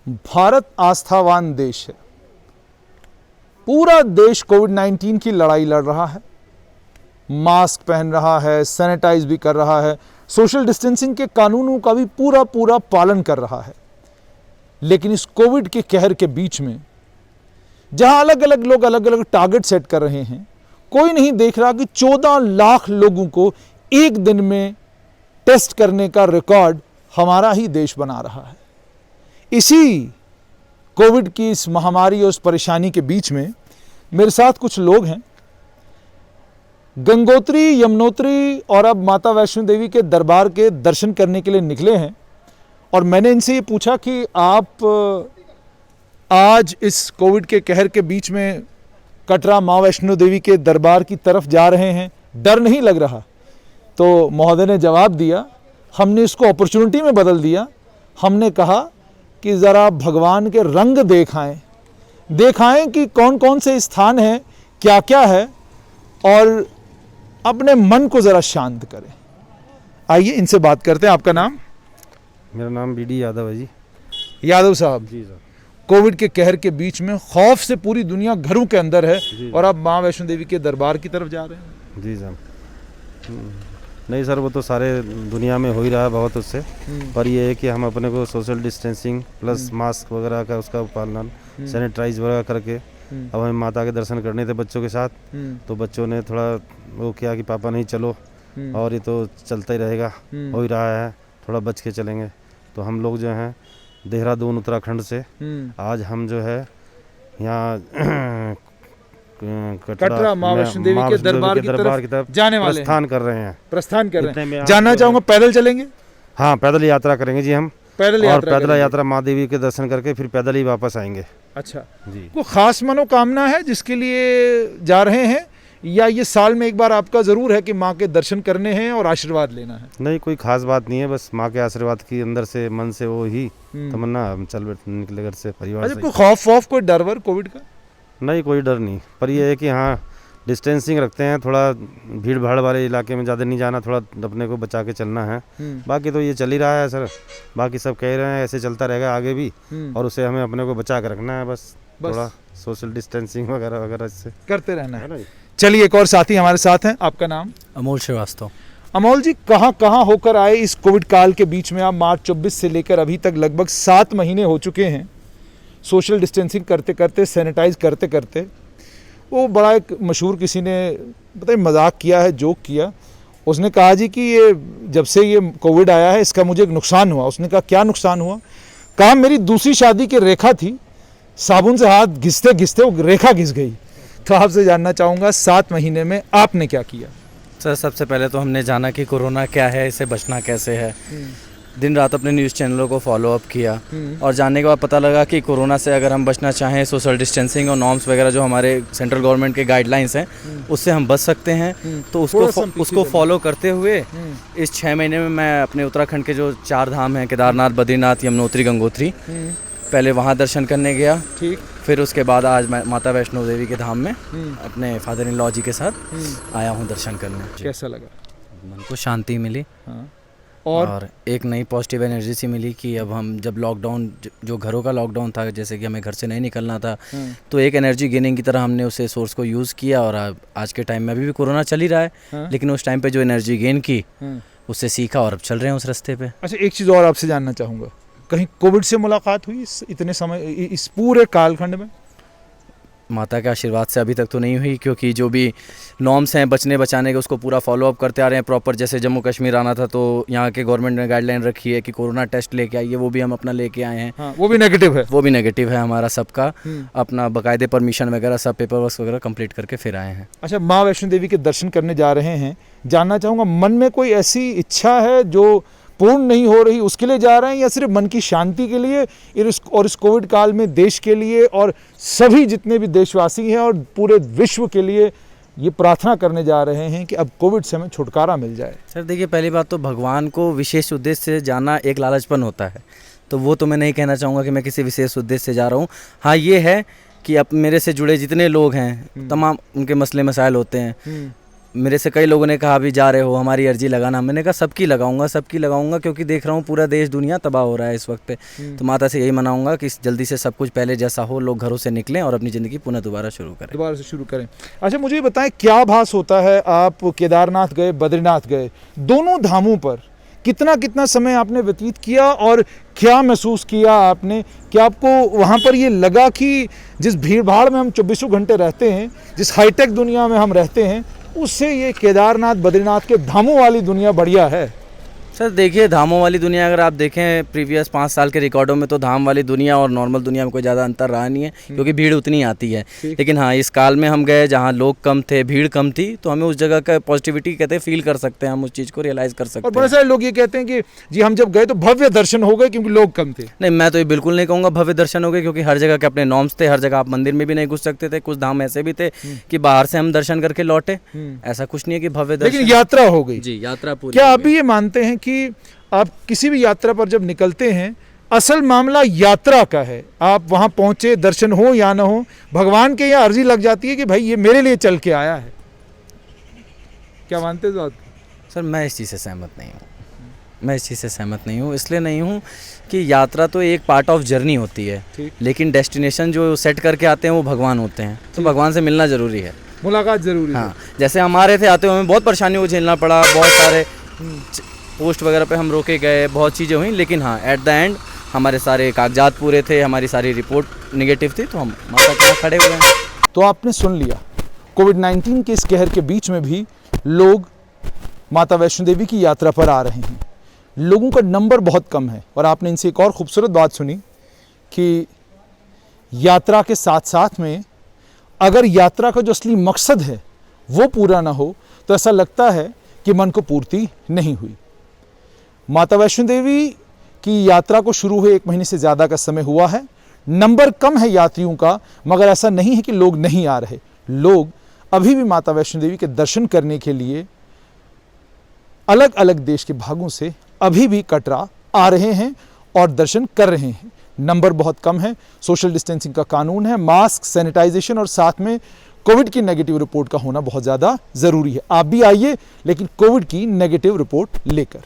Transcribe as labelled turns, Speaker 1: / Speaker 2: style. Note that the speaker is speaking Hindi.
Speaker 1: भारत आस्थावान देश है। पूरा देश कोविड-19 की लड़ाई लड़ रहा है, मास्क पहन रहा है, सैनिटाइज भी कर रहा है, सोशल डिस्टेंसिंग के कानूनों का भी पूरा पालन कर रहा है। लेकिन इस कोविड के कहर के बीच में जहां अलग अलग लोग अलग अलग टारगेट सेट कर रहे हैं, कोई नहीं देख रहा कि 14 लाख लोगों को एक दिन में टेस्ट करने का रिकॉर्ड हमारा ही देश बना रहा है। इसी कोविड की इस महामारी और इस परेशानी के बीच में मेरे साथ कुछ लोग हैं, गंगोत्री, यमुनोत्री और अब माता वैष्णो देवी के दरबार के दर्शन करने के लिए निकले हैं। और मैंने इनसे ये पूछा कि आप आज इस कोविड के कहर के बीच में कटरा माँ वैष्णो देवी के दरबार की तरफ जा रहे हैं, डर नहीं लग रहा? तो महोदय ने जवाब दिया, हमने इसको अपॉर्चुनिटी में बदल दिया। हमने कहा कि ज़रा भगवान के रंग दिखाएं कि कौन कौन से स्थान हैं, क्या क्या है, और अपने मन को ज़रा शांत करें। आइए इनसे बात करते हैं। आपका नाम?
Speaker 2: मेरा नाम बीडी यादव है जी।
Speaker 1: यादव साहब
Speaker 2: जी सर।
Speaker 1: कोविड के कहर के बीच में खौफ से पूरी दुनिया घरों के अंदर है और आप माँ वैष्णो देवी के दरबार की तरफ जा रहे हैं।
Speaker 2: जी सर। नहीं सर, वो तो सारे दुनिया में हो ही रहा है बहुत उससे, पर ये है कि हम अपने को सोशल डिस्टेंसिंग प्लस मास्क वगैरह का उसका पालन, सैनिटाइज वगैरह करके अब हमें माता के दर्शन करने थे बच्चों के साथ। तो बच्चों ने थोड़ा वो किया कि पापा नहीं चलो, और ये तो चलता ही रहेगा, हो ही रहा है, थोड़ा बच के चलेंगे। तो हम लोग जो हैं देहरादून उत्तराखंड से आज हम जो है यहाँ
Speaker 1: कटरा माँ वैष्णो देवी के दरबार की तरफ जाने वाले
Speaker 2: प्रस्थान कर रहे हैं।
Speaker 1: जानना चाहूंगा, पैदल चलेंगे?
Speaker 2: हाँ, पैदल यात्रा करेंगे जी हम।
Speaker 1: पैदल
Speaker 2: यात्रा माँ देवी के दर्शन करके फिर पैदल ही वापस आएंगे।
Speaker 1: अच्छा
Speaker 2: जी।
Speaker 1: कोई खास मनोकामना है जिसके लिए जा रहे हैं, या ये साल में एक बार आपका जरूर है कि माँ के दर्शन करने हैं और आशीर्वाद लेना है?
Speaker 2: नहीं, कोई खास बात नहीं है, बस माँ के आशीर्वाद की अंदर से मन से वो ही तमन्ना, हम चल निकले घर से परिवार से।
Speaker 1: कोई खौफ कोई डर वर कोविड का?
Speaker 2: नहीं, कोई डर नहीं, पर ये है कि हाँ डिस्टेंसिंग रखते हैं, थोड़ा भीड़ भाड़ वाले इलाके में ज़्यादा नहीं जाना, थोड़ा अपने को बचा के चलना है। बाकी तो ये चल ही रहा है सर, बाकी सब कह रहे हैं ऐसे चलता रहेगा आगे भी, और उसे हमें अपने को बचा के रखना है, बस थोड़ा सोशल डिस्टेंसिंग वगैरह वगैरह से करते रहना है।
Speaker 1: चलिए, एक और साथी हमारे साथ हैं। आपका नाम?
Speaker 3: अमोल श्रीवास्तव।
Speaker 1: अमोल जी, कहाँ होकर आए इस कोविड काल के बीच में? आप मार्च 24 से लेकर अभी तक लगभग 7 महीने हो चुके हैं, सोशल डिस्टेंसिंग करते करते, सैनिटाइज करते करते। वो बड़ा एक मशहूर किसी ने पता नहीं मजाक किया है, जोक किया, उसने कहा जी कि ये जब से ये कोविड आया है इसका मुझे एक नुकसान हुआ। उसने कहा क्या नुकसान हुआ? कहा मेरी दूसरी शादी की रेखा थी, साबुन से हाथ घिसते घिसते वो रेखा घिस गई। तो आपसे जानना चाहूँगा 7 महीने में आपने क्या किया?
Speaker 3: सर, सबसे पहले तो हमने जाना कि कोरोना क्या है, इससे बचना कैसे है। दिन रात अपने न्यूज़ चैनलों को फॉलो अप किया, और जानने के बाद पता लगा कि कोरोना से अगर हम बचना चाहें, सोशल डिस्टेंसिंग और नॉर्म्स वगैरह जो हमारे सेंट्रल गवर्नमेंट के गाइडलाइंस हैं उससे हम बच सकते हैं। तो उसको फॉलो करते हुए इस 6 महीने में मैं अपने उत्तराखंड के जो 4 धाम हैं, केदारनाथ, बद्रीनाथ, यमुनोत्री, गंगोत्री, पहले वहाँ दर्शन करने गया। ठीक। फिर उसके बाद आज मैं माता वैष्णो देवी के धाम में अपने फादर इन लॉ जी के साथ आया हूँ दर्शन करने।
Speaker 1: कैसा लगा?
Speaker 3: मन को शांति मिली।
Speaker 1: हाँ।
Speaker 3: और एक नई पॉजिटिव एनर्जी सी मिली कि अब हम जब लॉकडाउन, जो घरों का लॉकडाउन था, जैसे कि हमें घर से नहीं निकलना था, तो एक एनर्जी गेनिंग की तरह हमने उसे सोर्स को यूज़ किया। और आज के टाइम में अभी भी कोरोना चल ही रहा है, लेकिन उस टाइम पे जो एनर्जी गेन की उससे सीखा और अब चल रहे हैं उस रास्ते पे।
Speaker 1: अच्छा, एक चीज़ और आपसे जानना चाहूँगा, कहीं कोविड से मुलाकात हुई इतने समय, इस पूरे कालखंड में?
Speaker 3: माता के आशीर्वाद से अभी तक तो नहीं हुई, क्योंकि जो भी नॉर्म्स हैं बचने बचाने के उसको पूरा फॉलो अप करते आ रहे हैं प्रॉपर। जैसे जम्मू कश्मीर आना था तो यहाँ के गवर्नमेंट ने गाइडलाइन रखी है कि कोरोना टेस्ट लेके आइए, वो भी हम अपना लेके आए हैं।
Speaker 1: हाँ, वो भी नेगेटिव है
Speaker 3: हमारा सबका, अपना बाकायदे परमिशन वगैरह सब पेपर वर्क वगैरह कंप्लीट करके फिर आए हैं।
Speaker 1: अच्छा, माँ वैष्णो देवी के दर्शन करने जा रहे हैं, जानना चाहूँगा मन में कोई ऐसी इच्छा है जो पूर्ण नहीं हो रही, उसके लिए जा रहे हैं, या सिर्फ मन की शांति के लिए और इस कोविड काल में देश के लिए और सभी जितने भी देशवासी हैं और पूरे विश्व के लिए ये प्रार्थना करने जा रहे हैं कि अब कोविड से हमें छुटकारा मिल जाए?
Speaker 3: सर देखिए, पहली बात तो भगवान को विशेष उद्देश्य से जाना एक लालचपन होता है, तो वो तो मैं नहीं कहना चाहूँगा कि मैं किसी विशेष उद्देश्य से जा रहा हूँ। हाँ, ये है कि अब मेरे से जुड़े जितने लोग हैं, तमाम उनके मसले मसाइल होते हैं, मेरे से कई लोगों ने कहा अभी जा रहे हो हमारी अर्जी लगाना, मैंने कहा सबकी लगाऊंगा क्योंकि देख रहा हूँ पूरा देश दुनिया तबाह हो रहा है इस वक्त पे। तो माता से यही मनाऊंगा कि जल्दी से सब कुछ पहले जैसा हो, लोग घरों से निकलें और अपनी ज़िंदगी पुनः दोबारा शुरू करें।
Speaker 1: अच्छा, मुझे बताएं क्या आभास होता है, आप केदारनाथ गए, बद्रीनाथ गए, दोनों धामों पर कितना समय आपने व्यतीत किया और क्या महसूस किया आपने? क्या आपको वहाँ पर ये लगा कि जिस भीड़ भाड़ में हम 24 घंटे रहते हैं, जिस हाईटेक दुनिया में हम रहते हैं, उससे ये केदारनाथ बद्रीनाथ के धामों वाली दुनिया बढ़िया है?
Speaker 3: सर देखिए, धामों वाली दुनिया अगर आप देखें प्रीवियस 5 साल के रिकॉर्डों में तो धाम वाली दुनिया और नॉर्मल दुनिया में कोई ज़्यादा अंतर रहा नहीं है, क्योंकि भीड़ उतनी आती है। लेकिन हाँ, इस काल में हम गए जहाँ लोग कम थे, भीड़ कम थी, तो हमें उस जगह का पॉजिटिविटी कहते हैं फील कर सकते हैं, हम उस चीज़ को रियलाइज़ कर सकते हैं।
Speaker 1: और बड़े सारे लोग ये कहते हैं कि जी हम जब गए तो भव्य दर्शन हो गए क्योंकि लोग कम थे।
Speaker 3: नहीं, मैं तो ये बिल्कुल नहीं कहूँगा भव्य दर्शन हो गए, क्योंकि हर जगह के अपने नॉर्म्स थे, हर जगह आप मंदिर में भी नहीं घुस सकते थे, कुछ धाम ऐसे भी थे कि बाहर से हम दर्शन करके लौटे, ऐसा कुछ नहीं है कि भव्य दर्शन।
Speaker 1: लेकिन यात्रा हो गई
Speaker 3: जी, यात्रा पूरी।
Speaker 1: क्या अभी ये मानते हैं कि आप किसी भी यात्रा पर जब निकलते हैं, असल मामला यात्रा का है? आप वहां पहुंचे, दर्शन हो या ना हो, भगवान के यहाँ अर्जी लग जाती है कि भाई ये मेरे लिए चल के आया है। क्या मानते हो आप?
Speaker 3: सर मैं इस चीज़ से सहमत नहीं हूँ। इसलिए नहीं हूँ कि यात्रा तो एक पार्ट ऑफ जर्नी होती है, लेकिन डेस्टिनेशन जो सेट करके आते हैं वो भगवान होते हैं, तो भगवान से मिलना ज़रूरी है,
Speaker 1: मुलाकात ज़रूरी है।
Speaker 3: हाँ, जैसे हमारे थे आते हुए हमें बहुत परेशानियों को झेलना पड़ा, बहुत सारे पोस्ट वगैरह पे हम रोके गए, बहुत चीज़ें हुई, लेकिन हाँ एट द एंड हमारे सारे कागजात पूरे थे, हमारी सारी रिपोर्ट नेगेटिव थी, तो हम माता के यहाँ खड़े हुए हैं।
Speaker 1: तो आपने सुन लिया, कोविड-19 के इस कहर के बीच में भी लोग माता वैष्णो देवी की यात्रा पर आ रहे हैं। लोगों का नंबर बहुत कम है, और आपने इनसे एक और खूबसूरत बात सुनी कि यात्रा के साथ साथ में अगर यात्रा का जो असली मकसद है वो पूरा ना हो तो ऐसा लगता है कि मन को पूर्ति नहीं हुई। माता वैष्णो देवी की यात्रा को शुरू हुए 1 महीने से ज़्यादा का समय हुआ है। नंबर कम है यात्रियों का, मगर ऐसा नहीं है कि लोग नहीं आ रहे। लोग अभी भी माता वैष्णो देवी के दर्शन करने के लिए अलग अलग देश के भागों से अभी भी कटरा आ रहे हैं और दर्शन कर रहे हैं। नंबर बहुत कम है, सोशल डिस्टेंसिंग का कानून है, मास्क, सैनिटाइजेशन और साथ में कोविड की नेगेटिव रिपोर्ट का होना बहुत ज़्यादा ज़रूरी है। आप भी आइए, लेकिन कोविड की नेगेटिव रिपोर्ट लेकर।